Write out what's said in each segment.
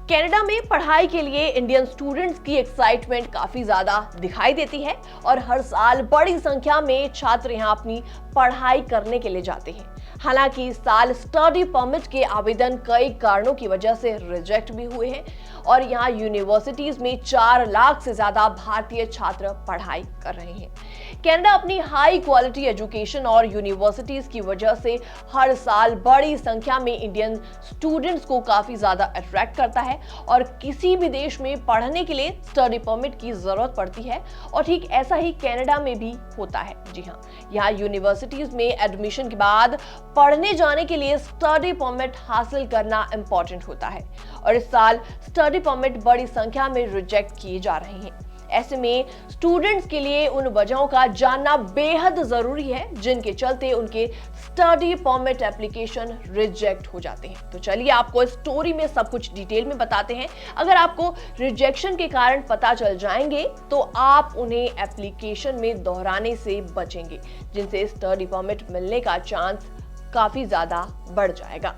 Canada में पढ़ाई के लिए इंडियन स्टूडेंट्स की एक्साइटमेंट काफी ज्यादा दिखाई देती है और हर साल बड़ी संख्या में छात्र यहां अपनी पढ़ाई करने के लिए जाते हैं। हालांकि इस साल स्टडी परमिट के आवेदन कई कारणों की वजह से रिजेक्ट भी हुए हैं और यहाँ यूनिवर्सिटीज में 4 लाख से ज्यादा भारतीय छात्र पढ़ाई कर रहे हैं। कनाडा अपनी हाई क्वालिटी एजुकेशन और यूनिवर्सिटीज की वजह से हर साल बड़ी संख्या में इंडियन स्टूडेंट्स को काफी ज्यादा अट्रैक्ट करता है और किसी भी देश में पढ़ने के लिए स्टडी परमिट की जरूरत पड़ती है और ठीक ऐसा ही कनाडा में भी होता है। जी हाँ, यहाँ यूनिवर्सिटीज में एडमिशन के बाद पढ़ने जाने के लिए स्टडी परमिट हासिल करना इंपॉर्टेंट होता है और इस साल स्टडी परमिट बड़ी संख्या में रिजेक्ट किए जा रहे हैं। ऐसे में स्टूडेंट्स के लिए उन वजहों का जानना बेहद जरूरी है जिनके चलते उनके स्टडी परमिट एप्लीकेशन रिजेक्ट हो जाते हैं। तो चलिए आपको इस स्टोरी में सब कुछ डिटेल में बताते हैं। अगर आपको रिजेक्शन के कारण पता चल जाएंगे तो आप उन्हें एप्लीकेशन में दोहराने से बचेंगे, जिनसे स्टडी परमिट मिलने का चांस काफी ज्यादा बढ़ जाएगा।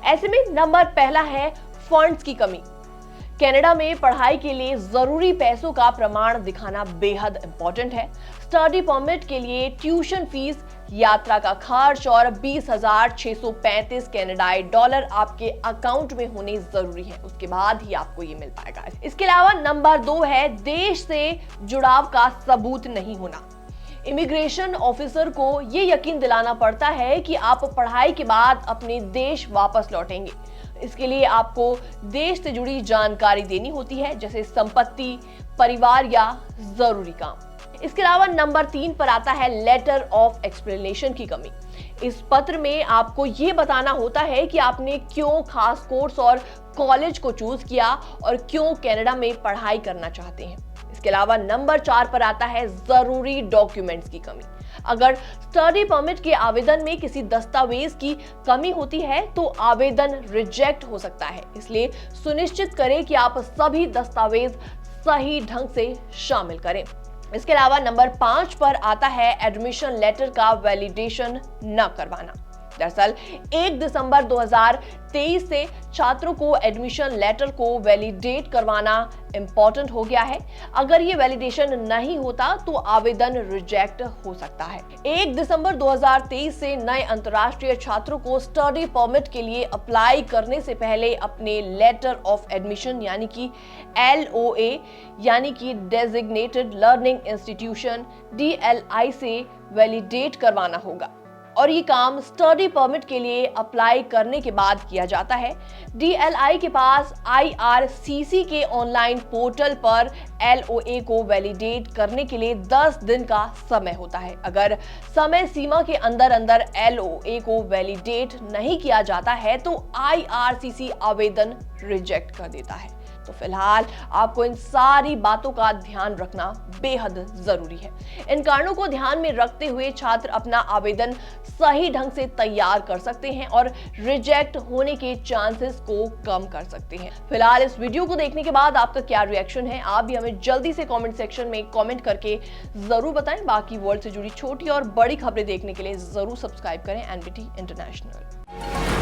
ऐसे में नंबर पहला है फंड्स की कमी। कनाडा में पढ़ाई के लिए जरूरी पैसों का प्रमाण दिखाना बेहद इंपॉर्टेंट है। स्टडी परमिट के लिए ट्यूशन फीस, यात्रा का खर्च और 20,635 कनाडाई डॉलर आपके अकाउंट में होने जरूरी है, उसके बाद ही आपको ये मिल पाएगा। इसके अलावा नंबर 2 है देश से जुड़ाव का सबूत नहीं होना। इमिग्रेशन ऑफिसर को ये यकीन दिलाना पड़ता है कि आप पढ़ाई के बाद अपने देश वापस लौटेंगे। इसके लिए आपको देश से जुड़ी जानकारी देनी होती है, जैसे संपत्ति, परिवार या जरूरी काम। इसके अलावा नंबर 3 पर आता है लेटर ऑफ एक्सप्लेनेशन की कमी। इस पत्र में आपको ये बताना होता है कि आपने क्यों खास कोर्स और कॉलेज को चूज किया और क्यों कनाडा में पढ़ाई करना चाहते हैं। इसके अलावा नंबर 4 पर आता है जरूरी डॉक्यूमेंट्स की कमी। अगर स्टडी परमिट के आवेदन में किसी दस्तावेज की कमी होती है तो आवेदन रिजेक्ट हो सकता है, इसलिए सुनिश्चित करें कि आप सभी दस्तावेज सही ढंग से शामिल करें। इसके अलावा नंबर 5 पर आता है एडमिशन लेटर का वैलिडेशन न करवाना। दरअसल 1 दिसंबर 2023 से छात्रों को एडमिशन लेटर को वैलिडेट करवाना इंपॉर्टेंट हो गया है। अगर ये वैलिडेशन नहीं होता तो आवेदन रिजेक्ट हो सकता है। 1 दिसंबर 2023 से नए अंतर्राष्ट्रीय छात्रों को स्टडी परमिट के लिए अप्लाई करने से पहले अपने लेटर ऑफ एडमिशन यानी कि LOA यानी कि डेजिग्नेटेड लर्निंग इंस्टीट्यूशन DLI से वैलिडेट करवाना होगा और ये काम स्टडी परमिट के लिए अप्लाई करने के बाद किया जाता है। DLI के पास IRCC के ऑनलाइन पोर्टल पर LOA को वैलिडेट करने के लिए 10 दिन का समय होता है। अगर समय सीमा के अंदर LOA को वैलिडेट नहीं किया जाता है तो IRCC आवेदन रिजेक्ट कर देता है। तो फिलहाल आपको इन सारी बातों का ध्यान रखना बेहद जरूरी है। इन कारणों को ध्यान में रखते हुए छात्र अपना आवेदन सही ढंग से तैयार कर सकते हैं और रिजेक्ट होने के चांसेस को कम कर सकते हैं। फिलहाल इस वीडियो को देखने के बाद आपका क्या रिएक्शन है, आप भी हमें जल्दी से कमेंट सेक्शन में कमेंट करके जरूर बताएं। बाकी वर्ल्ड से जुड़ी छोटी और बड़ी खबरें देखने के लिए जरूर सब्सक्राइब करें NBT इंटरनेशनल।